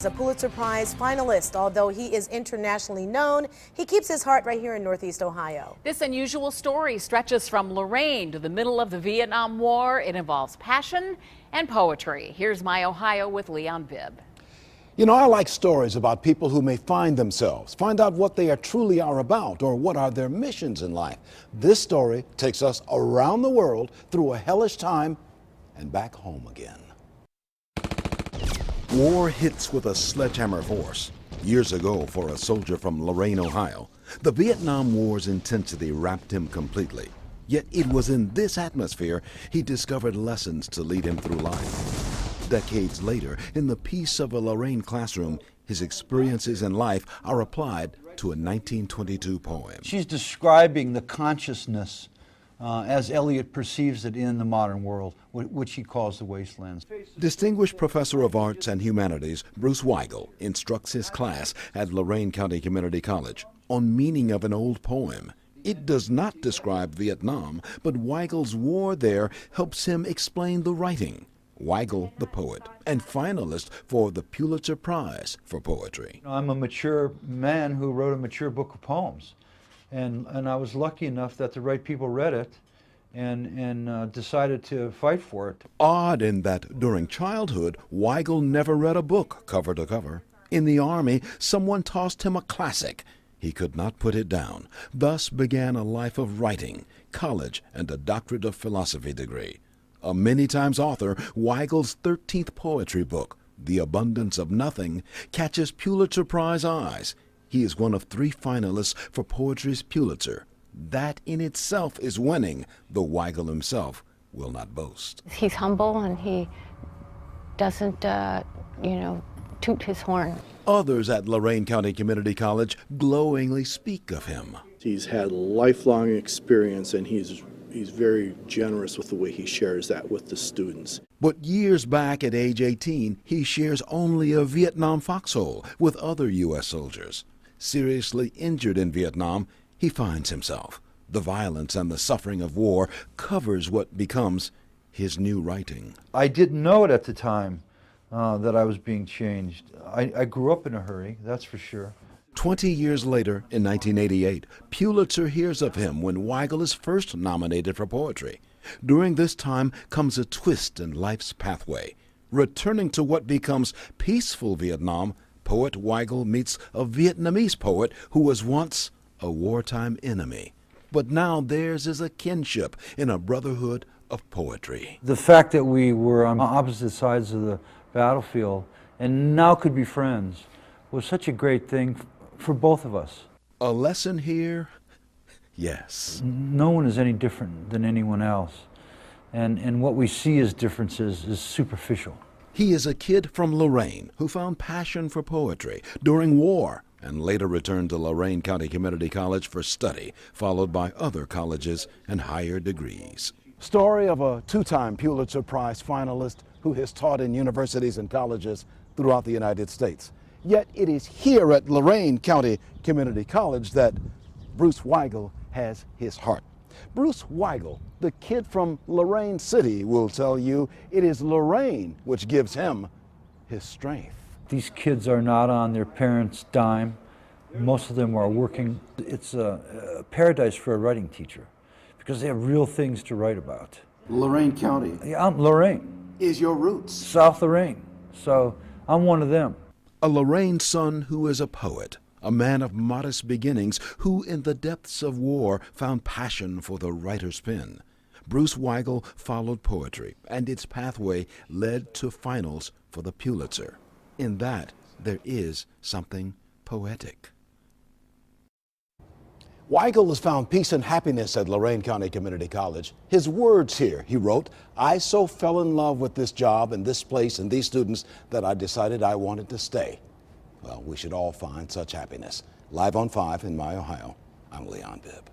A Pulitzer Prize finalist. Although he is internationally known, he keeps his heart right here in Northeast Ohio. This unusual story stretches from Lorain to the middle of the Vietnam War. It involves passion and poetry. Here's My Ohio with Leon Bibb. You know, I like stories about people who may find themselves, find out what they truly are about, or what are their missions in life. This story takes us around the world through a hellish time and back home again. War hits with a sledgehammer force. Years ago, for a soldier from Lorain, Ohio, the Vietnam War's intensity wrapped him completely. Yet it was in this atmosphere he discovered lessons to lead him through life. Decades later, in the peace of a Lorain classroom, his experiences in life are applied to a 1922 poem. She's describing the consciousness as Eliot perceives it in the modern world, which he calls the wastelands. Distinguished Professor of Arts and Humanities Bruce Weigel instructs his class at Lorain County Community College on meaning of an old poem. It does not describe Vietnam, but Weigel's war there helps him explain the writing. Weigel, the poet, and finalist for the Pulitzer Prize for poetry. I'm a mature man who wrote a mature book of poems. And I was lucky enough that the right people read it and decided to fight for it. Odd in that during childhood, Weigel never read a book cover to cover. In the Army, someone tossed him a classic. He could not put it down. Thus began a life of writing, college, and a doctorate of philosophy degree. A many times author, Weigel's 13th poetry book, The Abundance of Nothing, catches Pulitzer Prize eyes. He is one of 3 finalists for poetry's Pulitzer. That in itself is winning, though Weigel himself will not boast. He's humble and he doesn't, toot his horn. Others at Lorain County Community College glowingly speak of him. He's had lifelong experience and he's very generous with the way he shares that with the students. But years back at age 18, he shares only a Vietnam foxhole with other U.S. soldiers. Seriously injured in Vietnam, he finds himself. The violence and the suffering of war covers what becomes his new writing. I didn't know it at the time that I was being changed. I grew up in a hurry, that's for sure. 20 years later, in 1988, Pulitzer hears of him when Weigel is first nominated for poetry. During this time comes a twist in life's pathway. Returning to what becomes peaceful Vietnam, poet Weigel meets a Vietnamese poet who was once a wartime enemy. But now theirs is a kinship in a brotherhood of poetry. The fact that we were on opposite sides of the battlefield and now could be friends was such a great thing for both of us. A lesson here? Yes. No one is any different than anyone else. And what we see as differences is superficial. He is a kid from Lorain who found passion for poetry during war and later returned to Lorain County Community College for study, followed by other colleges and higher degrees. Story of a 2-time Pulitzer Prize finalist who has taught in universities and colleges throughout the United States. Yet it is here at Lorain County Community College that Bruce Weigel has his heart. Bruce Weigel, the kid from Lorain City, will tell you it is Lorain which gives him his strength. These kids are not on their parents' dime. Most of them are working. It's a paradise for a writing teacher because they have real things to write about. Lorain County. Yeah, I'm Lorain. Is your roots. South Lorain. So I'm one of them. A Lorain son who is a poet, a man of modest beginnings who in the depths of war found passion for the writer's pen. Bruce Weigel followed poetry, and its pathway led to finals for the Pulitzer. In that, there is something poetic. Weigel has found peace and happiness at Lorain County Community College. His words here, he wrote, "I so fell in love with this job and this place and these students that I decided I wanted to stay." Well, we should all find such happiness. Live on 5 in My Ohio, I'm Leon Bibb.